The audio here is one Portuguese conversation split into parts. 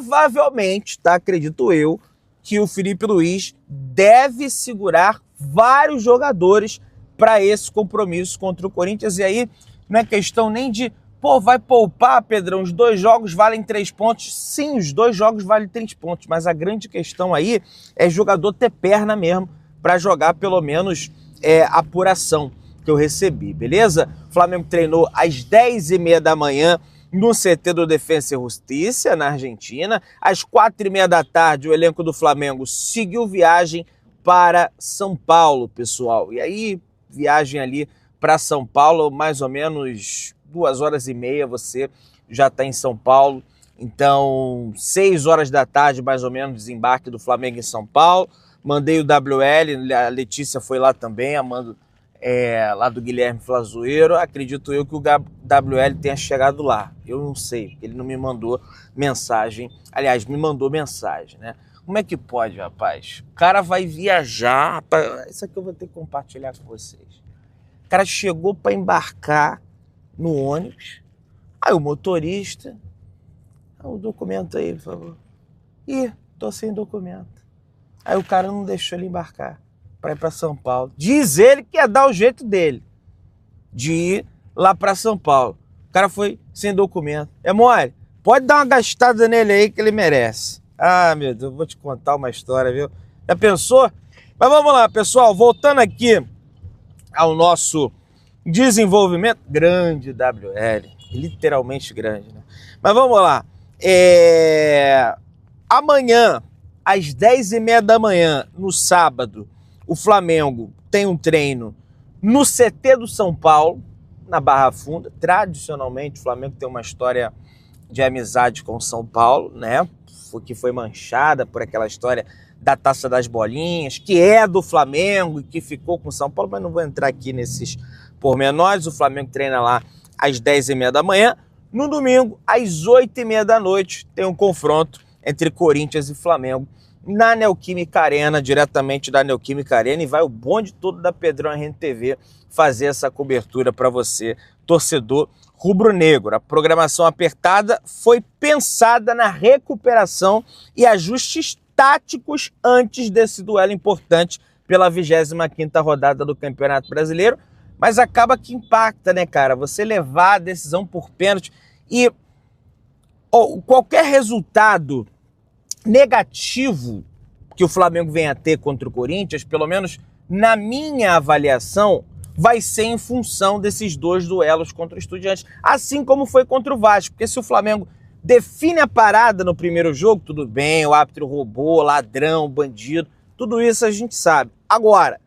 provavelmente, tá, acredito eu, que o Felipe Luiz deve segurar vários jogadores para esse compromisso contra o Corinthians. E aí não é questão nem de, pô, vai poupar, Pedrão, os 2 jogos valem 3 pontos. Sim, os 2 jogos valem 3 pontos, mas a grande questão aí é jogador ter perna mesmo para jogar pelo menos a apuração que eu recebi, beleza? O Flamengo treinou às 10h30 da manhã no CT do Defensa e Justiça, na Argentina. Às 4h30 da tarde, o elenco do Flamengo seguiu viagem para São Paulo, pessoal. E aí, viagem ali para São Paulo, mais ou menos 2h30 você já está em São Paulo. Então, 6h da tarde, mais ou menos, desembarque do Flamengo em São Paulo. Mandei o WL, a Letícia foi lá também, amando lá do Guilherme Flazoeiro. Acredito eu que o WL tenha chegado lá. Eu não sei, ele não me mandou mensagem. Aliás, me mandou mensagem, né? Como é que pode, rapaz? O cara vai viajar, rapaz, isso aqui eu vou ter que compartilhar com vocês. O cara chegou para embarcar no ônibus, aí o motorista, o documento aí, por favor. Ih, tô sem documento. Aí o cara não deixou ele embarcar para ir para São Paulo. Diz ele que ia dar o jeito dele de ir lá para São Paulo. O cara foi sem documento. É mole? Pode dar uma gastada nele aí que ele merece. Ah, meu Deus, eu vou te contar uma história, viu? Já pensou? Mas vamos lá, pessoal, voltando aqui ao nosso desenvolvimento. Grande WL, literalmente grande, né? Mas vamos lá. Amanhã, às 10h30 da manhã, no sábado, o Flamengo tem um treino no CT do São Paulo, na Barra Funda. Tradicionalmente, o Flamengo tem uma história de amizade com o São Paulo, né? Que foi manchada por aquela história da Taça das Bolinhas, que é do Flamengo e que ficou com o São Paulo, mas não vou entrar aqui nesses pormenores. O Flamengo treina lá às 10h30 da manhã. No domingo, às 8h30 da noite, tem um confronto entre Corinthians e Flamengo na Neoquímica Arena, diretamente da Neoquímica Arena, e vai o bonde todo da Pedrão RNTV fazer essa cobertura para você, torcedor rubro-negro. A programação apertada foi pensada na recuperação e ajustes táticos antes desse duelo importante pela 25ª rodada do Campeonato Brasileiro, mas acaba que impacta, né, cara? Você levar a decisão por pênalti e qualquer resultado negativo que o Flamengo venha a ter contra o Corinthians, pelo menos na minha avaliação, vai ser em função desses 2 duelos contra o Estudiantes, assim como foi contra o Vasco, porque se o Flamengo define a parada no primeiro jogo, tudo bem, o árbitro roubou, ladrão, bandido, tudo isso a gente sabe. Agora,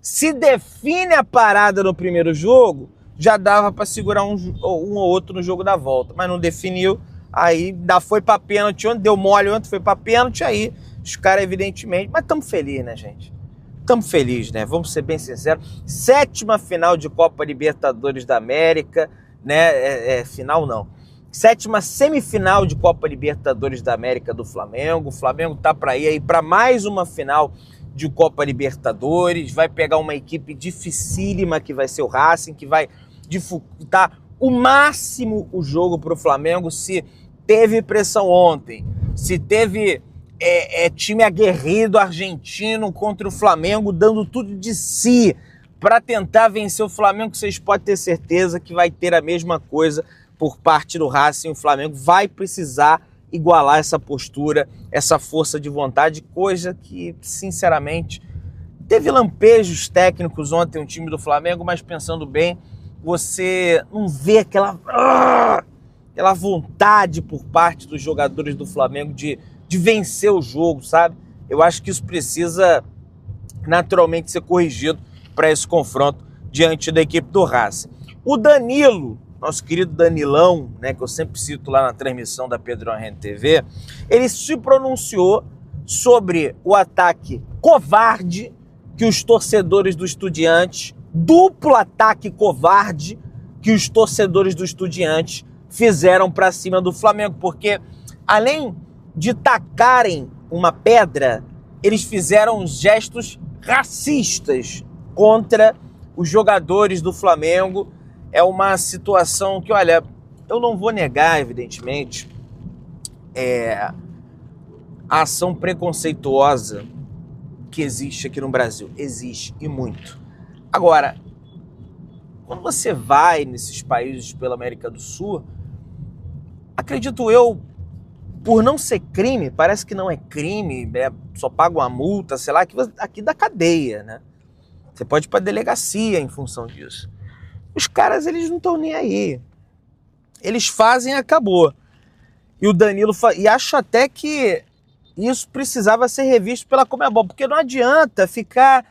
se define a parada no primeiro jogo, já dava para segurar um ou outro no jogo da volta, mas não definiu, aí ainda foi para pênalti, ontem deu mole, ontem foi para pênalti, aí os caras evidentemente, mas estamos felizes, né, gente? Estamos felizes, né? Vamos ser bem sinceros. 7ª final de Copa Libertadores da América, né? Final não. 7ª semifinal de Copa Libertadores da América do Flamengo. O Flamengo tá para ir aí para mais uma final de Copa Libertadores. Vai pegar uma equipe dificílima que vai ser o Racing, que vai dificultar o máximo o jogo para o Flamengo. Se teve pressão ontem, se teve time aguerrido argentino contra o Flamengo, dando tudo de si para tentar vencer o Flamengo, vocês podem ter certeza que vai ter a mesma coisa por parte do Racing. O Flamengo vai precisar igualar essa postura, essa força de vontade, coisa que, sinceramente, teve lampejos técnicos ontem o time do Flamengo, mas pensando bem, você não vê aquela vontade por parte dos jogadores do Flamengo de vencer o jogo, sabe? Eu acho que isso precisa naturalmente ser corrigido para esse confronto diante da equipe do Racing. O Danilo, nosso querido Danilão, né, que eu sempre cito lá na transmissão da Pedrão RNTV, ele se pronunciou sobre o ataque covarde que os torcedores do Estudiantes, duplo ataque covarde que os torcedores do Estudiantes fizeram para cima do Flamengo, porque além de tacarem uma pedra, eles fizeram gestos racistas contra os jogadores do Flamengo. É uma situação que, olha, eu não vou negar, evidentemente, a ação preconceituosa que existe aqui no Brasil. Existe, e muito. Agora, quando você vai nesses países pela América do Sul, acredito eu, por não ser crime, parece que não é crime, só paga uma multa, sei lá, aqui da cadeia, né? Você pode ir pra delegacia em função disso. Os caras, eles não estão nem aí. Eles fazem e acabou. E o Danilo e acho até que isso precisava ser revisto pela Conmebol, porque não adianta ficar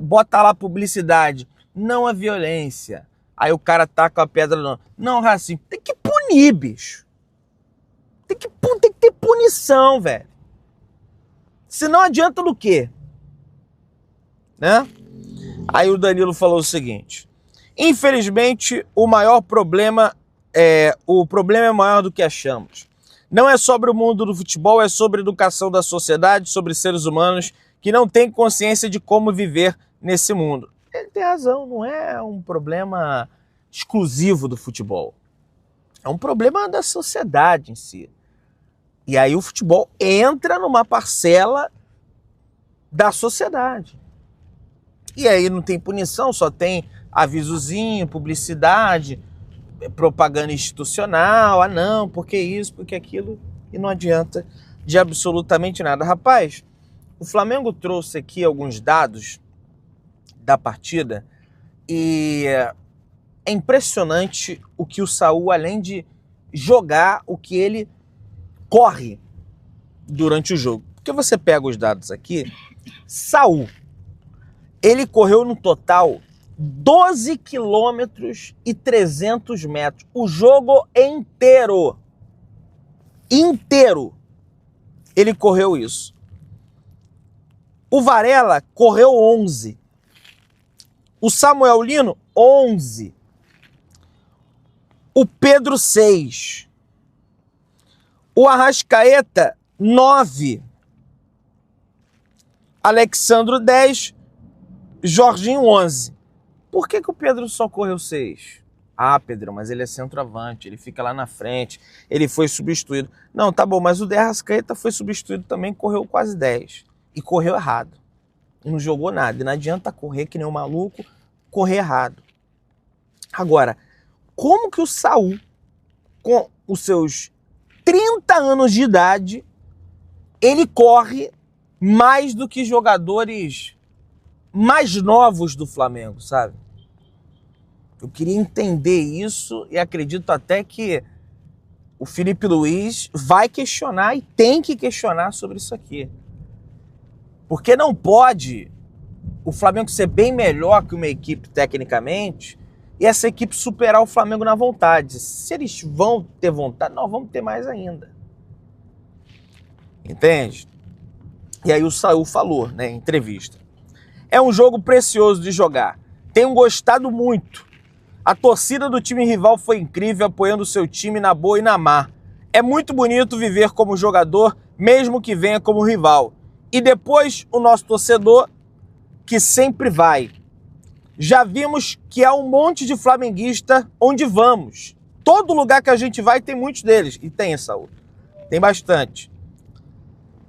bota lá publicidade, não a violência. Aí o cara taca a pedra, não racismo. Tem que punir, bicho. Tem que ter punição, velho. Senão adianta do quê? Né? Aí o Danilo falou o seguinte: infelizmente, o problema é maior do que achamos. Não é sobre o mundo do futebol, é sobre a educação da sociedade, sobre seres humanos que não têm consciência de como viver nesse mundo. Ele tem razão, não é um problema exclusivo do futebol. É um problema da sociedade em si. E aí o futebol entra numa parcela da sociedade. E aí não tem punição, só tem avisozinho, publicidade, propaganda institucional, ah não, porque isso, porque aquilo, e não adianta de absolutamente nada. Rapaz, o Flamengo trouxe aqui alguns dados da partida e é impressionante o que o Saul, além de jogar, o que ele corre durante o jogo. Porque você pega os dados aqui, Saul, ele correu no total 12 quilômetros e 300 metros. O jogo inteiro. Inteiro. Ele correu isso. O Varela correu 11. O Samuel Lino, 11. O Pedro, 6. O Arrascaeta, 9. Alexandro, 10. Jorginho, 11. Por que o Pedro só correu 6? Ah, Pedro, mas ele é centroavante, ele fica lá na frente, ele foi substituído. Não, tá bom, mas o de Arrascaeta foi substituído também, correu quase 10. E correu errado. E não jogou nada. E não adianta correr que nem um maluco, correr errado. Agora, como que o Saul, com os seus 30 anos de idade, ele corre mais do que jogadores mais novos do Flamengo, sabe? Eu queria entender isso e acredito até que o Felipe Luiz vai questionar e tem que questionar sobre isso aqui. Porque não pode o Flamengo ser bem melhor que uma equipe tecnicamente e essa equipe superar o Flamengo na vontade. Se eles vão ter vontade, nós vamos ter mais ainda. Entende? E aí o Saul falou, né, em entrevista: é um jogo precioso de jogar. Tenho gostado muito. A torcida do time rival foi incrível, apoiando o seu time na boa e na má. É muito bonito viver como jogador, mesmo que venha como rival. E depois o nosso torcedor, que sempre vai. Já vimos que há um monte de flamenguista onde vamos. Todo lugar que a gente vai tem muitos deles. E tem, Saúl. Tem bastante.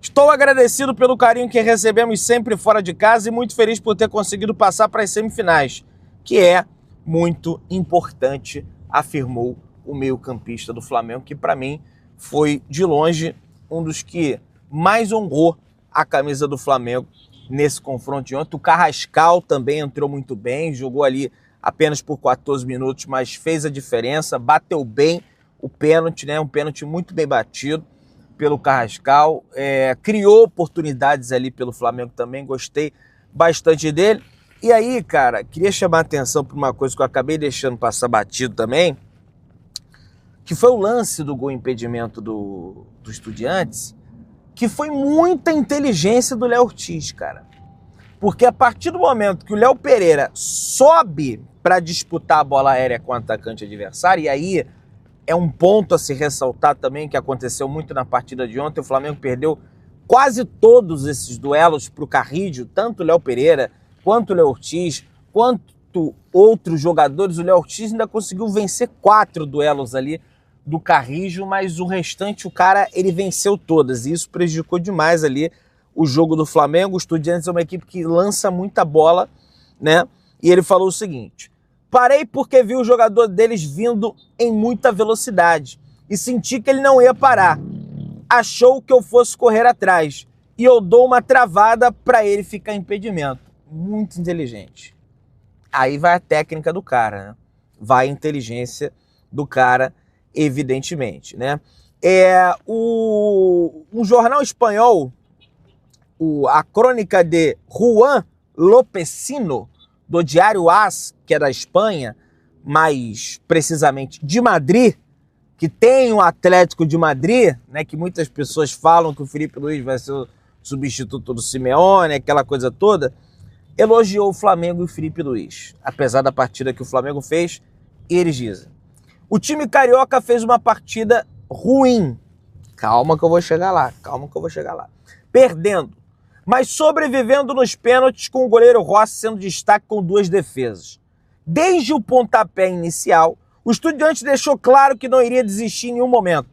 Estou agradecido pelo carinho que recebemos sempre fora de casa e muito feliz por ter conseguido passar para as semifinais, que é muito importante, afirmou o meio-campista do Flamengo, que para mim foi, de longe, um dos que mais honrou a camisa do Flamengo nesse confronto de ontem. O Carrascal também entrou muito bem, jogou ali apenas por 14 minutos, mas fez a diferença, bateu bem o pênalti, né? Um pênalti muito bem batido pelo Carrascal, criou oportunidades ali pelo Flamengo também, gostei bastante dele. E aí, cara, queria chamar a atenção para uma coisa que eu acabei deixando passar batido também, que foi o lance do gol impedimento do Estudiantes, que foi muita inteligência do Léo Ortiz, cara. Porque a partir do momento que o Léo Pereira sobe para disputar a bola aérea com o atacante adversário, e aí é um ponto a se ressaltar também, que aconteceu muito na partida de ontem, o Flamengo perdeu quase todos esses duelos para o Carrídio, tanto o Léo Pereira, quanto o Léo Ortiz, quanto outros jogadores. O Léo Ortiz ainda conseguiu vencer 4 duelos ali do Carrijo, mas o restante, o cara, ele venceu todas, e isso prejudicou demais ali o jogo do Flamengo. O Estudiantes é uma equipe que lança muita bola, né? E ele falou o seguinte: parei porque vi o jogador deles vindo em muita velocidade e senti que ele não ia parar. Achou que eu fosse correr atrás e eu dou uma travada para ele ficar em impedimento. Muito inteligente. Aí vai a técnica do cara, né? Vai a inteligência do cara, evidentemente, né? Um jornal espanhol, a crônica de Juan Lopecino, do Diário AS, que é da Espanha, mais precisamente de Madrid, que tem o Atlético de Madrid, né, que muitas pessoas falam que o Filipe Luís vai ser o substituto do Simeone, aquela coisa toda, elogiou o Flamengo e o Filipe Luís, apesar da partida que o Flamengo fez, e eles dizem: o time carioca fez uma partida ruim. Calma que eu vou chegar lá, perdendo, mas sobrevivendo nos pênaltis, com o goleiro Rossi sendo destaque com 2 defesas. Desde o pontapé inicial, o Estudiantes deixou claro que não iria desistir em nenhum momento.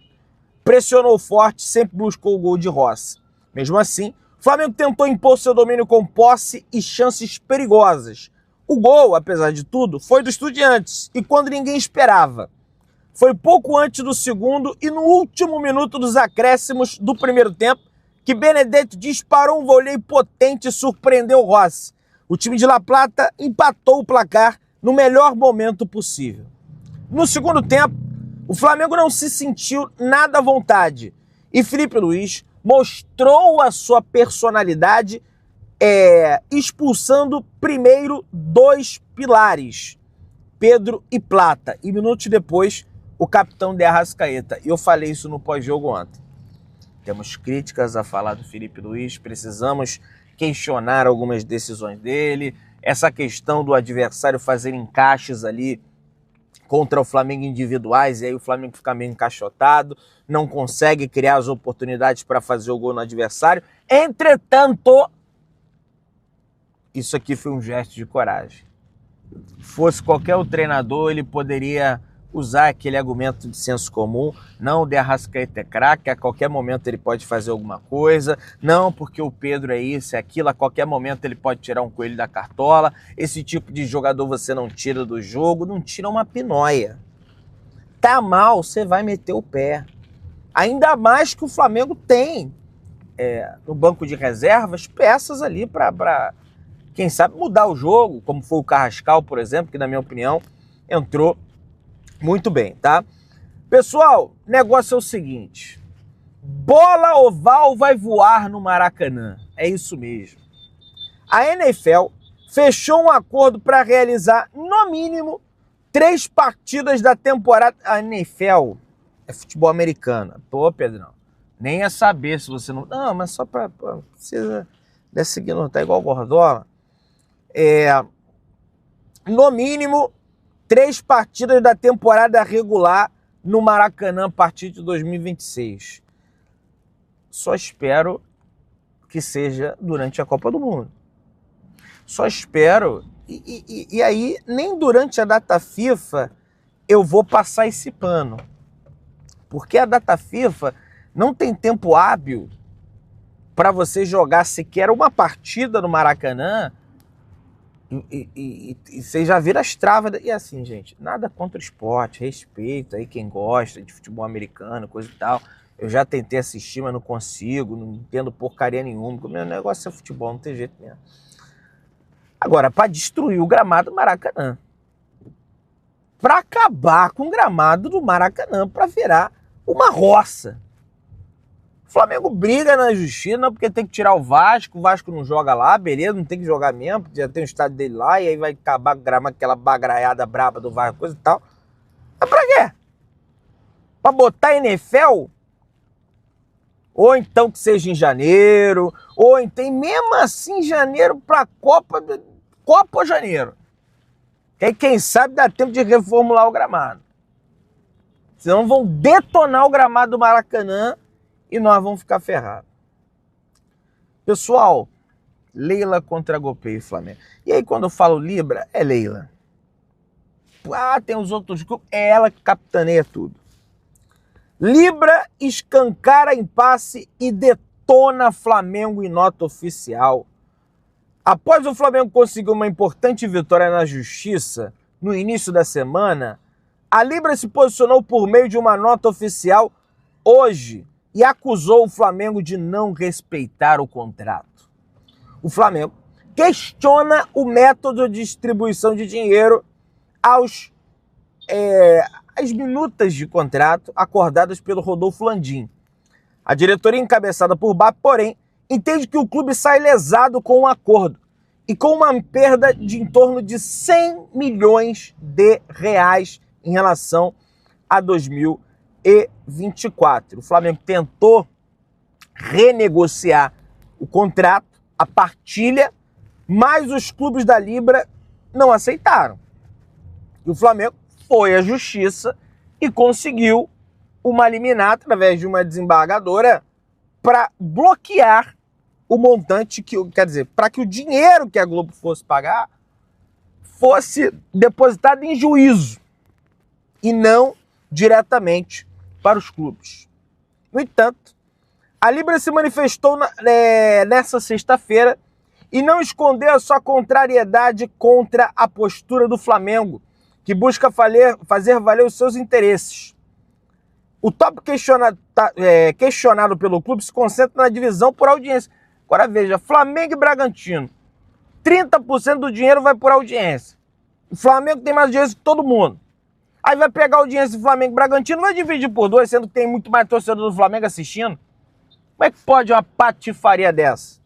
Pressionou forte, sempre buscou o gol de Rossi. Mesmo assim, o Flamengo tentou impor seu domínio com posse e chances perigosas. O gol, apesar de tudo, foi do Estudiantes, e quando ninguém esperava. Foi pouco antes do segundo e no último minuto dos acréscimos do primeiro tempo que Benedetto disparou um voleio potente e surpreendeu Rossi. O time de La Plata empatou o placar no melhor momento possível. No segundo tempo, o Flamengo não se sentiu nada à vontade e Filipe Luís mostrou a sua personalidade expulsando primeiro 2 pilares, Pedro e Plata, e minutos depois o capitão de Arrascaeta. E eu falei isso no pós-jogo ontem. Temos críticas a falar do Filipe Luís, precisamos questionar algumas decisões dele, essa questão do adversário fazer encaixes ali contra o Flamengo individuais, e aí o Flamengo fica meio encaixotado, não consegue criar as oportunidades para fazer o gol no adversário. Entretanto, isso aqui foi um gesto de coragem. Fosse qualquer outro treinador, ele poderia usar aquele argumento de senso comum: não, o de Arrascaeta é craque, a qualquer momento ele pode fazer alguma coisa, não, porque o Pedro é isso, é aquilo, a qualquer momento ele pode tirar um coelho da cartola, esse tipo de jogador você não tira do jogo, não tira uma pinóia. Tá mal, você vai meter o pé. Ainda mais que o Flamengo tem no banco de reservas peças ali para, quem sabe, mudar o jogo, como foi o Carrascal, por exemplo, que na minha opinião entrou muito bem, tá? Pessoal, o negócio é o seguinte: bola oval vai voar no Maracanã. É isso mesmo. A NFL fechou um acordo para realizar, no mínimo, 3 partidas da temporada. A NFL é futebol americano. Pô, Pedrão, nem é saber se você não... Não, mas só para... Precisa desse aqui, não tá igual o Gordola. No mínimo, 3 partidas da temporada regular no Maracanã a partir de 2026. Só espero que seja durante a Copa do Mundo. Só espero. E aí, nem durante a data FIFA eu vou passar esse pano. Porque a data FIFA não tem tempo hábil para você jogar sequer uma partida no Maracanã e você já vira as travas. E assim, gente, nada contra o esporte, respeito aí quem gosta de futebol americano, coisa e tal. Eu já tentei assistir, mas não consigo, não entendo porcaria nenhuma, porque o meu negócio é futebol, não tem jeito mesmo. Agora, para destruir o gramado do Maracanã, para acabar com o gramado do Maracanã, para virar uma roça. O Flamengo briga na justiça, não, porque tem que tirar o Vasco não joga lá, beleza, não tem que jogar mesmo, já tem o estádio dele lá, e aí vai acabar com o gramado, aquela bagraiada braba do Vasco, coisa e tal. Mas pra quê? Pra botar NFL? Ou então que seja em janeiro, ou então, mesmo assim, janeiro pra Copa ou janeiro. Que aí, quem sabe, dá tempo de reformular o gramado. Senão vão detonar o gramado do Maracanã e nós vamos ficar ferrados. Pessoal, Leila contra Golpe e Flamengo. E aí, quando eu falo Libra, é Leila. Ah, tem os outros grupos. É ela que capitaneia tudo. Libra escancara impasse e detona Flamengo em nota oficial. Após o Flamengo conseguir uma importante vitória na Justiça no início da semana, a Libra se posicionou por meio de uma nota oficial hoje e acusou o Flamengo de não respeitar o contrato. O Flamengo questiona o método de distribuição de dinheiro às minutas de contrato acordadas pelo Rodolfo Landim. A diretoria encabeçada por BAP, porém, entende que o clube sai lesado com o acordo e com uma perda de em torno de 100 milhões de reais em relação a 2024. O Flamengo tentou renegociar o contrato, a partilha, mas os clubes da Libra não aceitaram. E o Flamengo foi à Justiça e conseguiu uma liminar através de uma desembargadora para bloquear o montante quer dizer, para que o dinheiro que a Globo fosse pagar fosse depositado em juízo e não diretamente para os clubes. No entanto, a Libra se manifestou nessa sexta-feira e não escondeu a sua contrariedade contra a postura do Flamengo, que busca fazer valer os seus interesses. O top questionado pelo clube se concentra na divisão por audiência. Agora veja, Flamengo e Bragantino, 30% do dinheiro vai por audiência. O Flamengo tem mais audiência que todo mundo. Aí vai pegar a audiência do Flamengo e Bragantino, vai dividir por 2, sendo que tem muito mais torcedor do Flamengo assistindo. Como é que pode uma patifaria dessa?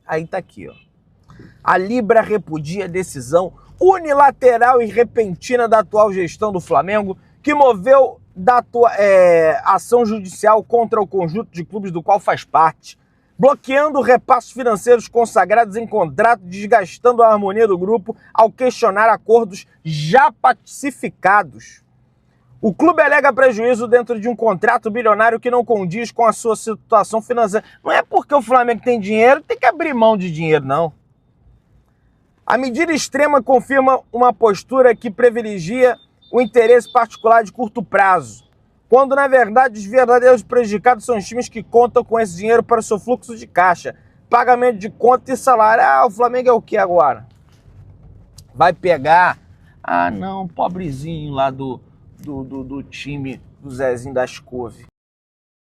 Aí tá aqui, ó. A Libra repudia a decisão unilateral e repentina da atual gestão do Flamengo, que moveu da ação judicial contra o conjunto de clubes do qual faz parte, bloqueando repassos financeiros consagrados em contrato, desgastando a harmonia do grupo ao questionar acordos já pacificados. O clube alega prejuízo dentro de um contrato bilionário que não condiz com a sua situação financeira. Não é porque o Flamengo tem dinheiro que tem que abrir mão de dinheiro, não. A medida extrema confirma uma postura que privilegia o interesse particular de curto prazo, quando, na verdade, os verdadeiros prejudicados são os times que contam com esse dinheiro para o seu fluxo de caixa, pagamento de conta e salário. Ah, o Flamengo é o que agora? Vai pegar... Ah, não, pobrezinho lá do time do Zezinho das Couve.